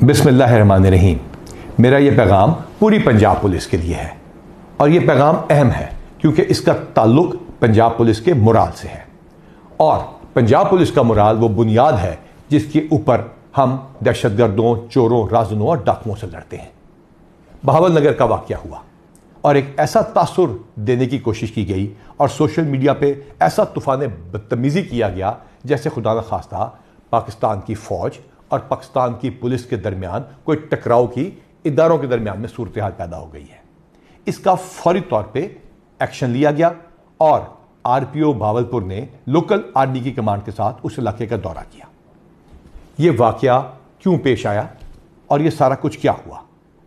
بسم اللہ الرحمن الرحیم۔ میرا یہ پیغام پوری پنجاب پولیس کے لیے ہے، اور یہ پیغام اہم ہے کیونکہ اس کا تعلق پنجاب پولیس کے مورال سے ہے، اور پنجاب پولیس کا مورال وہ بنیاد ہے جس کے اوپر ہم دہشت گردوں، چوروں، رازنوں اور ڈاکوؤں سے لڑتے ہیں۔ بہاول نگر کا واقعہ ہوا اور ایک ایسا تاثر دینے کی کوشش کی گئی اور سوشل میڈیا پہ ایسا طوفان بدتمیزی کیا گیا جیسے خدا نخواستہ پاکستان کی فوج اور پاکستان کی پولیس کے درمیان کوئی ٹکراؤ کی اداروں کے درمیان میں صورتحال پیدا ہو گئی ہے۔ اس کا فوری طور پہ ایکشن لیا گیا اور آر پی او بہاولپور نے لوکل آرمی کی کمانڈ کے ساتھ اس علاقے کا دورہ کیا۔ یہ واقعہ کیوں پیش آیا اور یہ سارا کچھ کیا ہوا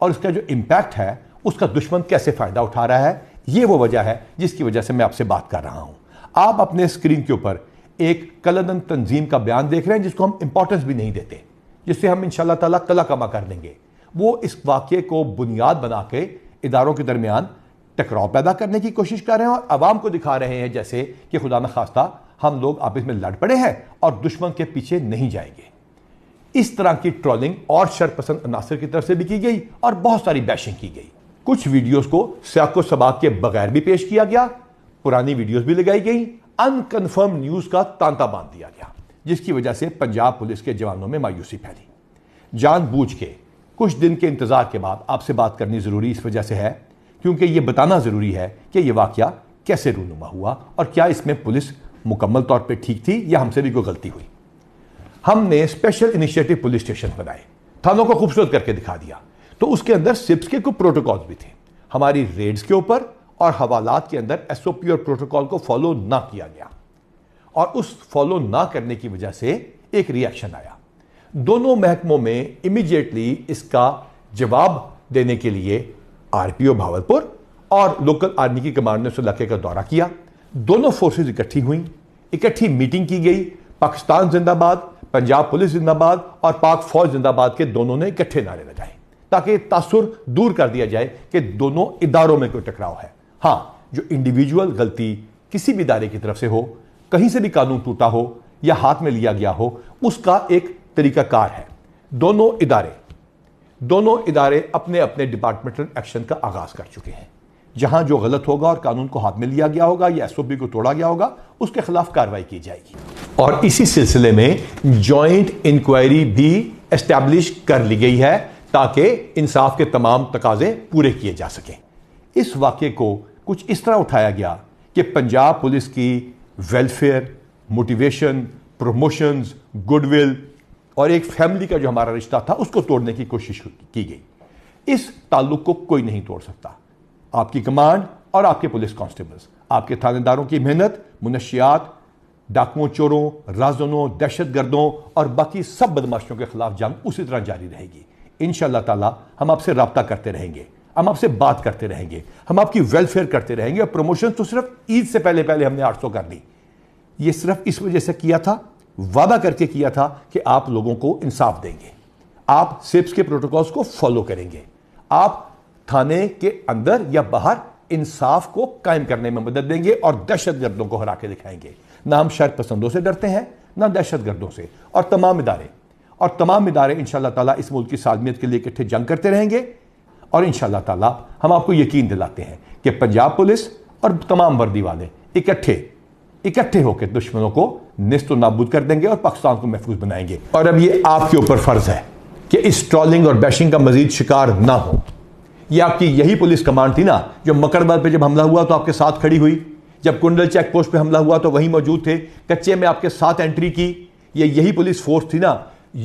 اور اس کا جو امپیکٹ ہے اس کا دشمن کیسے فائدہ اٹھا رہا ہے، یہ وہ وجہ ہے جس کی وجہ سے میں آپ سے بات کر رہا ہوں۔ آپ اپنے اسکرین کے اوپر ایک کلدن تنظیم کا بیان دیکھ رہے ہیں جس کو ہم امپورٹنس بھی نہیں دیتے، جس سے ہم انشاءاللہ تعالیٰ کلا کما کر دیں گے۔ وہ اس واقعے کو بنیاد بنا کے اداروں کے درمیان ٹکراؤ پیدا کرنے کی کوشش کر رہے ہیں اور عوام کو دکھا رہے ہیں جیسے کہ خدا نخواستہ ہم لوگ آپس میں لڑ پڑے ہیں اور دشمن کے پیچھے نہیں جائیں گے۔ اس طرح کی ٹرولنگ اور شرپسند عناصر کی طرف سے بھی کی گئی اور بہت ساری بیشنگ کی گئی۔ کچھ ویڈیوز کو سیاق و سباق کے بغیر بھی پیش کیا گیا، پرانی ویڈیوز بھی لگائی گئی، انکنفرم نیوز کا تانتا باندھ دیا گیا، جس کی وجہ سے پنجاب پولیس کے جوانوں میں مایوسی پھیلی۔ جان بوجھ کے کچھ دن کے انتظار کے بعد آپ سے بات کرنی ضروری اس وجہ سے ہے کیونکہ یہ بتانا ضروری ہے کہ یہ واقعہ کیسے رونما ہوا اور کیا اس میں پولیس مکمل طور پہ ٹھیک تھی یا ہم سے بھی کوئی غلطی ہوئی۔ ہم نے اسپیشل انیشیٹو پولیس اسٹیشن بنائے، تھانوں کو خوبصورت کر کے دکھا دیا، تو اس کے اندر سپس کے کچھ پروٹوکولز بھی تھے۔ ہماری ریڈز کے اوپر اور حوالات کے اندر ایس او پی اور پروٹوکول کو فالو نہ کیا گیا اور اس فالو نہ کرنے کی وجہ سے ایک ری ایکشن آیا۔ دونوں محکموں میں امیڈیٹلی اس کا جواب دینے کے لیے آر پی او بہاولپور اور لوکل آرمی کی کمانڈ نے اس علاقے کا دورہ کیا۔ دونوں فورسز اکٹھی ہوئیں، اکٹھی میٹنگ کی گئی، پاکستان زندہ باد، پنجاب پولیس زندہ باد اور پاک فوج زندہ باد کے دونوں نے اکٹھے نعرے لگائے تاکہ تاثر دور کر دیا جائے کہ دونوں اداروں میں کوئی ٹکراؤ ہے۔ ہاں، جو انڈیویجول غلطی کسی بھی ادارے کی طرف سے ہو، کہیں سے بھی قانون ٹوٹا ہو یا ہاتھ میں لیا گیا ہو، اس کا ایک طریقہ کار ہے۔ دونوں ادارے اپنے اپنے ڈپارٹمنٹل ایکشن کا آغاز کر چکے ہیں۔ جہاں جو غلط ہوگا اور قانون کو ہاتھ میں لیا گیا ہوگا یا ایس او پی کو توڑا گیا ہوگا، اس کے خلاف کارروائی کی جائے گی۔ اور اسی سلسلے میں جوائنٹ انکوائری بھی اسٹیبلش کر لی گئی ہے تاکہ انصاف کے تمام تقاضے پورے کیے جا سکیں۔ اس واقعے کو کچھ اس طرح اٹھایا گیا کہ پنجاب پولیس کی welfare, motivation, promotions, good will اور ایک فیملی کا جو ہمارا رشتہ تھا اس کو توڑنے کی کوشش کی گئی۔ اس تعلق کو کوئی نہیں توڑ سکتا۔ آپ کی کمانڈ اور آپ کے پولیس کانسٹیبلز، آپ کے تھانے داروں کی محنت، منشیات، ڈاکوؤں، چوروں، رازنوں، دہشت گردوں اور باقی سب بدماشوں کے خلاف جنگ اسی طرح جاری رہے گی۔ انشاءاللہ تعالی ہم آپ سے رابطہ کرتے رہیں گے، ہم آپ سے بات کرتے رہیں گے، ہم آپ کی ویلفیئر کرتے رہیں گے۔ اور پروموشن تو صرف عید سے پہلے ہم نے 800 کر لی۔ یہ صرف اس وجہ سے کیا تھا، وعدہ کر کے کیا تھا کہ آپ لوگوں کو انصاف دیں گے، آپ سپس کے پروٹوکولز کو فالو کریں گے، آپ تھانے کے اندر یا باہر انصاف کو قائم کرنے میں مدد دیں گے اور دہشت گردوں کو ہرا کے دکھائیں گے۔ نہ ہم شر پسندوں سے ڈرتے ہیں نہ دہشت گردوں سے، اور تمام ادارے انشاءاللہ تعالیٰ اس ملک کی سالمیت کے لیے اکٹھے جنگ کرتے رہیں گے۔ اور انشاءاللہ تعالیٰ ہم آپ کو یقین دلاتے ہیں کہ پنجاب پولیس اور تمام وردی والے اکٹھے ہو کے دشمنوں کو نیست و نابود کر دیں گے اور پاکستان کو محفوظ بنائیں گے۔ اور اب یہ آپ کے اوپر فرض ہے کہ اس ٹرولنگ اور بیشنگ کا مزید شکار نہ ہو۔ یہ آپ کی یہی پولیس کمانڈ تھی نا جو مکربل پہ جب حملہ ہوا تو آپ کے ساتھ کھڑی ہوئی، جب کنڈل چیک پوسٹ پہ حملہ ہوا تو وہیں موجود تھے، کچے میں آپ کے ساتھ انٹری کی۔ یہ یہی پولیس فورس تھی نا،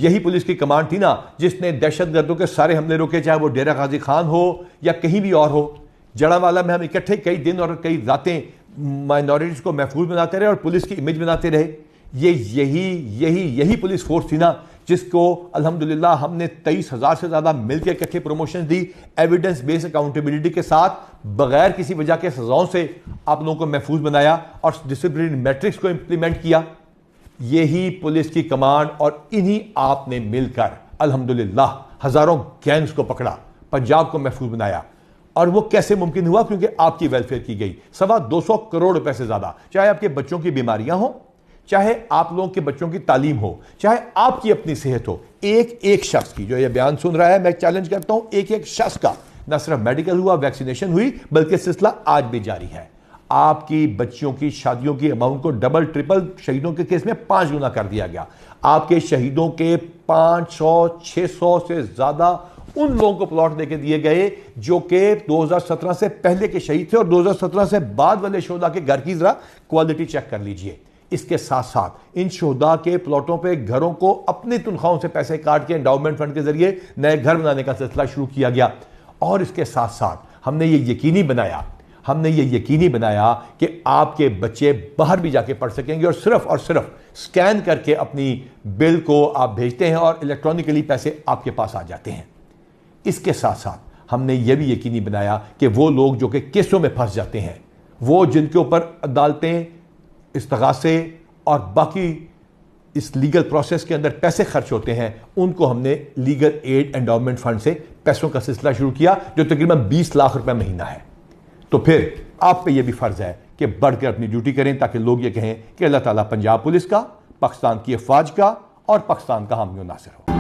یہی پولیس کی کمانڈ تھی نا جس نے دہشت گردوں کے سارے حملے روکے، چاہے وہ ڈیرہ غازی خان ہو یا کہیں بھی اور ہو۔ جڑاوالا میں ہم اکٹھے کئی دن اور کئی راتیں مائنورٹیز کو محفوظ بناتے رہے اور پولیس کی امیج بناتے رہے۔ یہی پولیس فورس تھی نا جس کو الحمدللہ ہم نے 23,000 سے زیادہ مل کے اکٹھے پروموشن دی، ایویڈنس بیس اکاؤنٹیبلٹی کے ساتھ، بغیر کسی وجہ کے سزاؤں سے آپ لوگوں کو محفوظ بنایا اور ڈسپلنری میٹرکس کو امپلیمنٹ کیا۔ یہی پولیس کی کمانڈ اور انہی آپ نے مل کر الحمدللہ ہزاروں گینگز کو پکڑا، پنجاب کو محفوظ بنایا۔ اور وہ کیسے ممکن ہوا؟ کیونکہ آپ کی ویلفیئر کی گئی۔ 225 کروڑ روپے سے زیادہ، چاہے آپ کے بچوں کی بیماریاں ہوں، چاہے آپ لوگوں کے بچوں کی تعلیم ہو، چاہے آپ کی اپنی صحت ہو، ایک شخص کی جو یہ بیان سن رہا ہے، میں چیلنج کرتا ہوں، ایک شخص کا نہ صرف میڈیکل ہوا، ویکسینیشن ہوئی، بلکہ سلسلہ آج بھی جاری ہے۔ آپ کی بچیوں کی شادیوں کی اماؤنٹ کو ڈبل ٹرپل شہیدوں کے کیس میں 5 گنا کر دیا گیا۔ آپ کے شہیدوں کے 500 600 سے زیادہ ان لوگوں کو پلاٹ دے کے دیے گئے جو کہ 2017 سے پہلے کے شہید تھے، اور 2017 سے بعد والے شہداء کے گھر کی ذرا کوالٹی چیک کر لیجئے۔ اس کے ساتھ ساتھ ان شہداء کے پلاٹوں پہ گھروں کو اپنی تنخواہوں سے پیسے کاٹ کے انڈاؤمنٹ فنڈ کے ذریعے نئے گھر بنانے کا سلسلہ شروع کیا گیا۔ اور اس کے ساتھ ساتھ ہم نے یہ یقینی بنایا کہ آپ کے بچے باہر بھی جا کے پڑھ سکیں گے، اور صرف سکین کر کے اپنی بل کو آپ بھیجتے ہیں اور الیکٹرانکلی پیسے آپ کے پاس آ جاتے ہیں۔ اس کے ساتھ ساتھ ہم نے یہ بھی یقینی بنایا کہ وہ لوگ جو کہ کیسوں میں پھنس جاتے ہیں، وہ جن کے اوپر عدالتیں استغاثے اور باقی اس لیگل پروسیس کے اندر پیسے خرچ ہوتے ہیں، ان کو ہم نے لیگل ایڈ انڈاؤمنٹ فنڈ سے پیسوں کا سلسلہ شروع کیا، جو تقریباً 20 لاکھ روپے مہینہ ہے۔ تو پھر آپ پہ یہ بھی فرض ہے کہ بڑھ کر اپنی ڈیوٹی کریں، تاکہ لوگ یہ کہیں کہ اللہ تعالیٰ پنجاب پولیس کا، پاکستان کی افواج کا اور پاکستان کا حامی و ناصر ہو۔